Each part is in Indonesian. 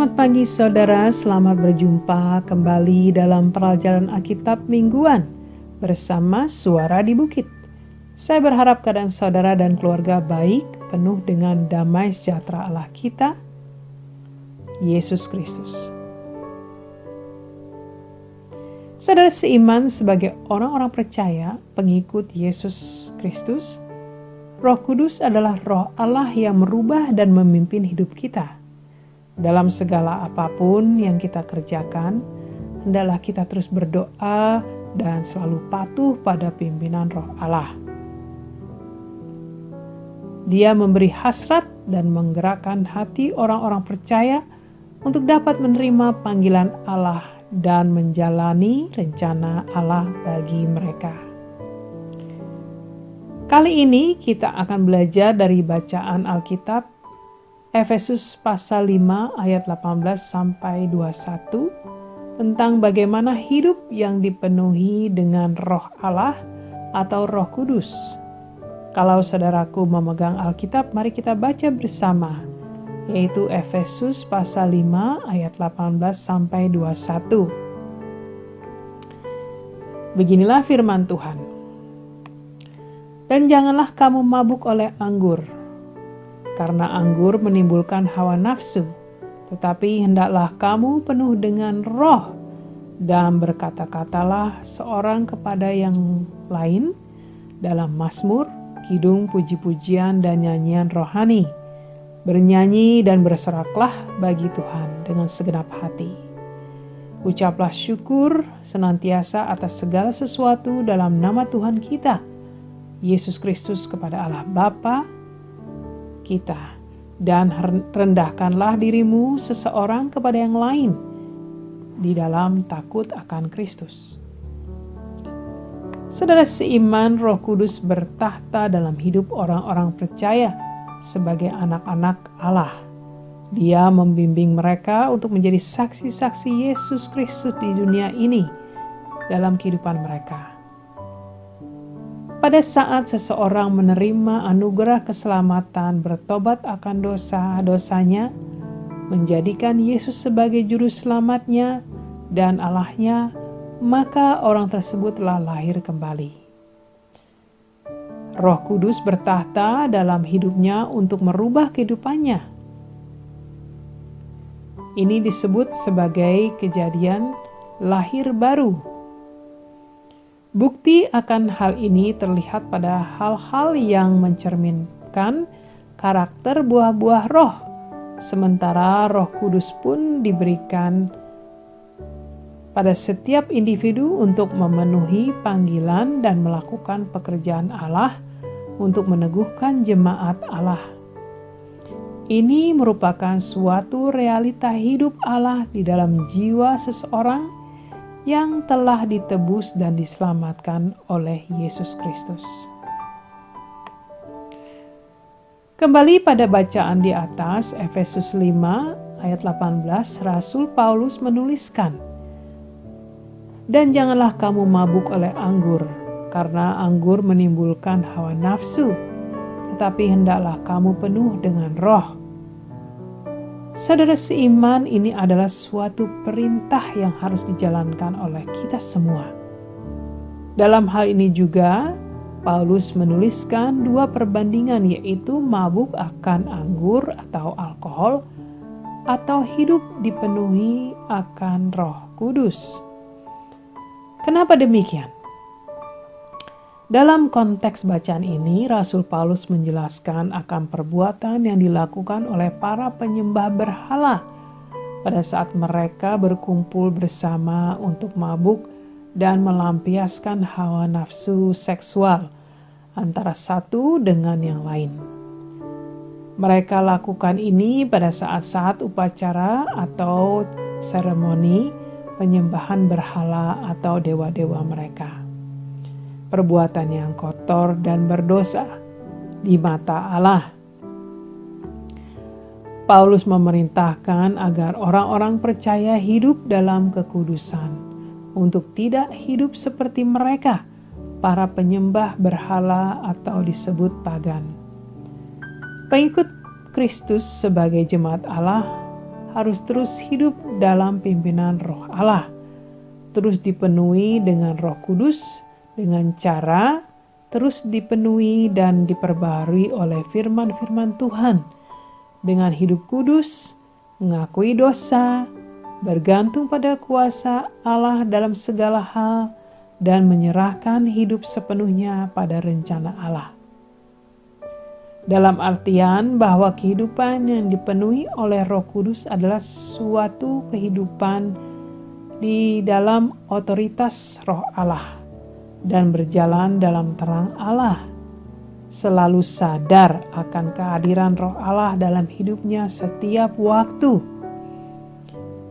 Selamat pagi saudara, selamat berjumpa kembali dalam pelajaran Alkitab mingguan bersama Suara di Bukit. Saya berharap keadaan saudara dan keluarga baik, penuh dengan damai sejahtera Allah kita, Yesus Kristus. Saudara seiman, sebagai orang-orang percaya, pengikut Yesus Kristus, Roh Kudus adalah Roh Allah yang merubah dan memimpin hidup kita. Dalam segala apapun yang kita kerjakan, hendaklah kita terus berdoa dan selalu patuh pada pimpinan Roh Allah. Dia memberi hasrat dan menggerakkan hati orang-orang percaya untuk dapat menerima panggilan Allah dan menjalani rencana Allah bagi mereka. Kali ini kita akan belajar dari bacaan Alkitab Efesus pasal 5 ayat 18 sampai 21 tentang bagaimana hidup yang dipenuhi dengan Roh Allah atau Roh Kudus. Kalau saudaraku memegang Alkitab, mari kita baca bersama, yaitu Efesus pasal 5 ayat 18 sampai 21. Beginilah firman Tuhan. Dan janganlah kamu mabuk oleh anggur, karena anggur menimbulkan hawa nafsu, tetapi hendaklah kamu penuh dengan Roh, dan berkata-katalah seorang kepada yang lain dalam mazmur, kidung, puji-pujian, dan nyanyian rohani. Bernyanyi dan bersoraklah bagi Tuhan dengan segenap hati. Ucaplah syukur senantiasa atas segala sesuatu dalam nama Tuhan kita, Yesus Kristus, kepada Allah Bapa kita, dan rendahkanlah dirimu seseorang kepada yang lain di dalam takut akan Kristus. Saudara seiman, Roh Kudus bertahta dalam hidup orang-orang percaya sebagai anak-anak Allah. Dia membimbing mereka untuk menjadi saksi-saksi Yesus Kristus di dunia ini dalam kehidupan mereka. Pada saat seseorang menerima anugerah keselamatan, bertobat akan dosa-dosanya, menjadikan Yesus sebagai juru selamatnya dan Allahnya, maka orang tersebut telah lahir kembali. Roh Kudus bertahta dalam hidupnya untuk merubah kehidupannya. Ini disebut sebagai kejadian lahir baru. Bukti akan hal ini terlihat pada hal-hal yang mencerminkan karakter buah-buah roh, sementara Roh Kudus pun diberikan pada setiap individu untuk memenuhi panggilan dan melakukan pekerjaan Allah untuk meneguhkan jemaat Allah. Ini merupakan suatu realita hidup Allah di dalam jiwa seseorang yang telah ditebus dan diselamatkan oleh Yesus Kristus. Kembali pada bacaan di atas, Efesus 5 ayat 18, Rasul Paulus menuliskan, "Dan janganlah kamu mabuk oleh anggur, karena anggur menimbulkan hawa nafsu, tetapi hendaklah kamu penuh dengan Roh." Saudara seiman, ini adalah suatu perintah yang harus dijalankan oleh kita semua. Dalam hal ini juga, Paulus menuliskan dua perbandingan, yaitu mabuk akan anggur atau alkohol, atau hidup dipenuhi akan Roh Kudus. Kenapa demikian? Dalam konteks bacaan ini, Rasul Paulus menjelaskan akan perbuatan yang dilakukan oleh para penyembah berhala pada saat mereka berkumpul bersama untuk mabuk dan melampiaskan hawa nafsu seksual antara satu dengan yang lain. Mereka lakukan ini pada saat-saat upacara atau seremoni penyembahan berhala atau dewa-dewa mereka. Perbuatan yang kotor dan berdosa di mata Allah. Paulus memerintahkan agar orang-orang percaya hidup dalam kekudusan, untuk tidak hidup seperti mereka, para penyembah berhala atau disebut pagan. Pengikut Kristus sebagai jemaat Allah harus terus hidup dalam pimpinan Roh Allah, terus dipenuhi dengan Roh Kudus dengan cara terus dipenuhi dan diperbarui oleh firman-firman Tuhan dengan hidup kudus, mengakui dosa, bergantung pada kuasa Allah dalam segala hal, dan menyerahkan hidup sepenuhnya pada rencana Allah. Dalam artian bahwa kehidupan yang dipenuhi oleh Roh Kudus adalah suatu kehidupan di dalam otoritas Roh Allah dan berjalan dalam terang Allah, selalu sadar akan kehadiran Roh Allah dalam hidupnya setiap waktu.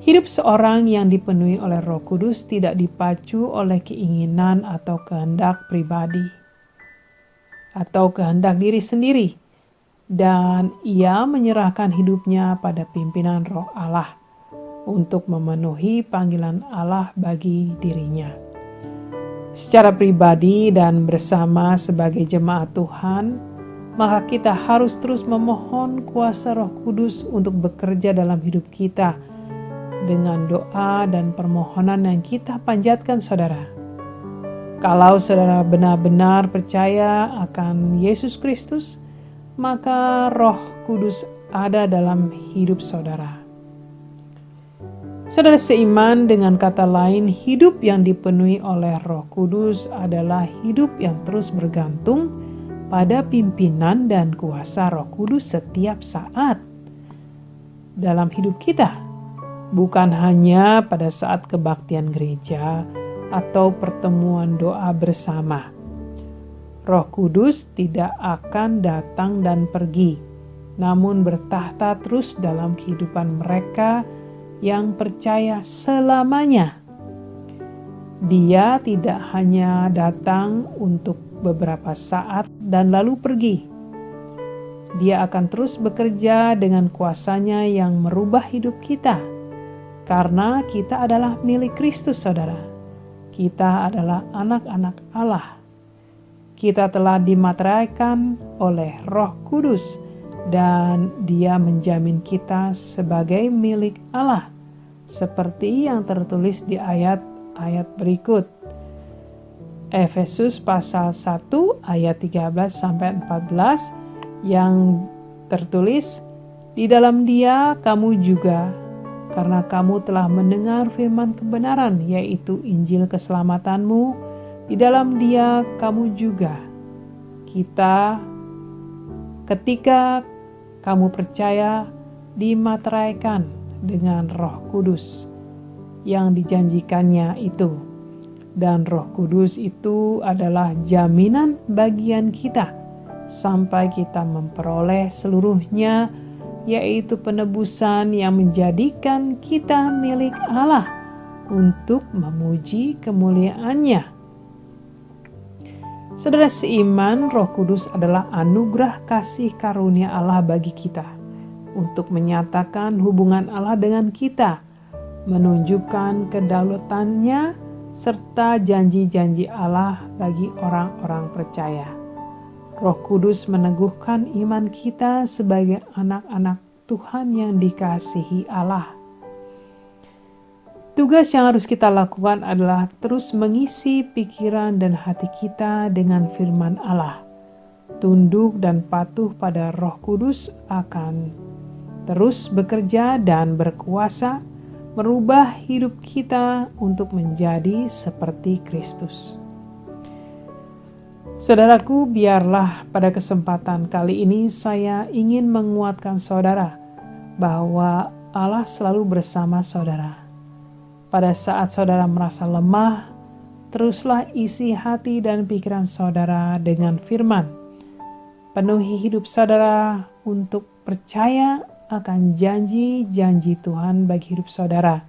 Hidup seorang yang dipenuhi oleh Roh Kudus tidak dipacu oleh keinginan atau kehendak pribadi atau kehendak diri sendiri, dan ia menyerahkan hidupnya pada pimpinan Roh Allah untuk memenuhi panggilan Allah bagi dirinya. Secara pribadi dan bersama sebagai jemaat Tuhan, maka kita harus terus memohon kuasa Roh Kudus untuk bekerja dalam hidup kita dengan doa dan permohonan yang kita panjatkan, saudara. Kalau saudara benar-benar percaya akan Yesus Kristus, maka Roh Kudus ada dalam hidup saudara. Saudara seiman, dengan kata lain, hidup yang dipenuhi oleh Roh Kudus adalah hidup yang terus bergantung pada pimpinan dan kuasa Roh Kudus setiap saat dalam hidup kita, bukan hanya pada saat kebaktian gereja atau pertemuan doa bersama. Roh Kudus tidak akan datang dan pergi, namun bertahta terus dalam kehidupan mereka yang percaya selamanya. Dia tidak hanya datang untuk beberapa saat dan lalu pergi. Dia akan terus bekerja dengan kuasanya yang merubah hidup kita, karena kita adalah milik Kristus, saudara. Kita adalah anak-anak Allah. Kita telah dimateraikan oleh Roh Kudus, dan Dia menjamin kita sebagai milik Allah, seperti yang tertulis di ayat-ayat berikut. Efesus pasal 1 ayat 13-14 yang tertulis, "Di dalam Dia kamu juga, karena kamu telah mendengar firman kebenaran, yaitu Injil keselamatanmu, di dalam Dia kamu juga." Ketika kamu percaya, dimateraikan dengan Roh Kudus yang dijanjikannya itu. Dan Roh Kudus itu adalah jaminan bagian kita sampai kita memperoleh seluruhnya, yaitu penebusan yang menjadikan kita milik Allah untuk memuji kemuliaan-Nya. Saudara seiman, Roh Kudus adalah anugerah kasih karunia Allah bagi kita untuk menyatakan hubungan Allah dengan kita, menunjukkan kedaulatannya serta janji-janji Allah bagi orang-orang percaya. Roh Kudus meneguhkan iman kita sebagai anak-anak Tuhan yang dikasihi Allah. Tugas yang harus kita lakukan adalah terus mengisi pikiran dan hati kita dengan firman Allah. Tunduk dan patuh pada Roh Kudus akan terus bekerja dan berkuasa merubah hidup kita untuk menjadi seperti Kristus. Saudaraku, biarlah pada kesempatan kali ini saya ingin menguatkan saudara bahwa Allah selalu bersama saudara. Pada saat saudara merasa lemah, teruslah isi hati dan pikiran saudara dengan firman. Penuhi hidup saudara untuk percaya akan janji-janji Tuhan bagi hidup saudara.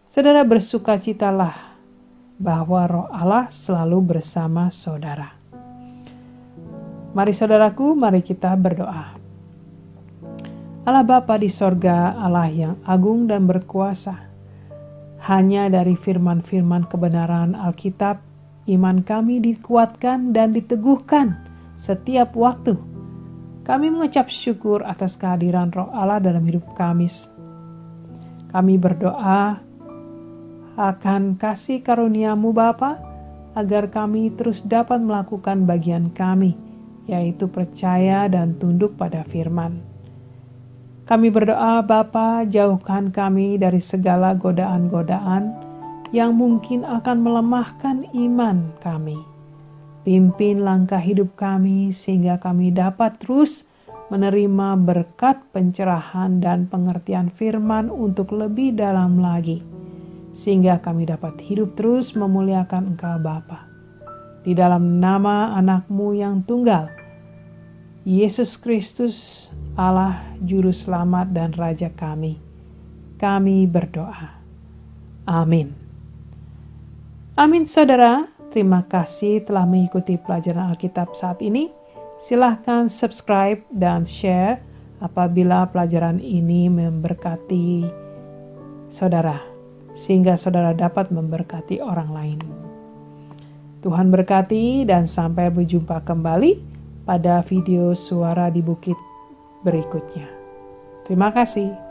Saudara bersukacitalah bahwa Roh Allah selalu bersama saudara. Mari saudaraku, mari kita berdoa. Allah Bapa di sorga, Allah yang agung dan berkuasa, hanya dari firman-firman kebenaran Alkitab, iman kami dikuatkan dan diteguhkan setiap waktu. Kami mengucap syukur atas kehadiran Roh Allah dalam hidup kami. Kami berdoa akan kasih karunia-Mu Bapa, agar kami terus dapat melakukan bagian kami, yaitu percaya dan tunduk pada firman. Kami berdoa Bapa, jauhkan kami dari segala godaan-godaan yang mungkin akan melemahkan iman kami. Pimpin langkah hidup kami sehingga kami dapat terus menerima berkat pencerahan dan pengertian firman untuk lebih dalam lagi, sehingga kami dapat hidup terus memuliakan Engkau Bapa. Di dalam nama anak-Mu yang tunggal, Yesus Kristus, Allah Juru Selamat dan Raja kami berdoa. Amin. Amin saudara, terima kasih telah mengikuti pelajaran Alkitab saat ini. Silahkan subscribe dan share apabila pelajaran ini memberkati saudara, sehingga saudara dapat memberkati orang lain. Tuhan berkati dan sampai berjumpa kembali pada video Suara di Bukit berikutnya. Terima kasih.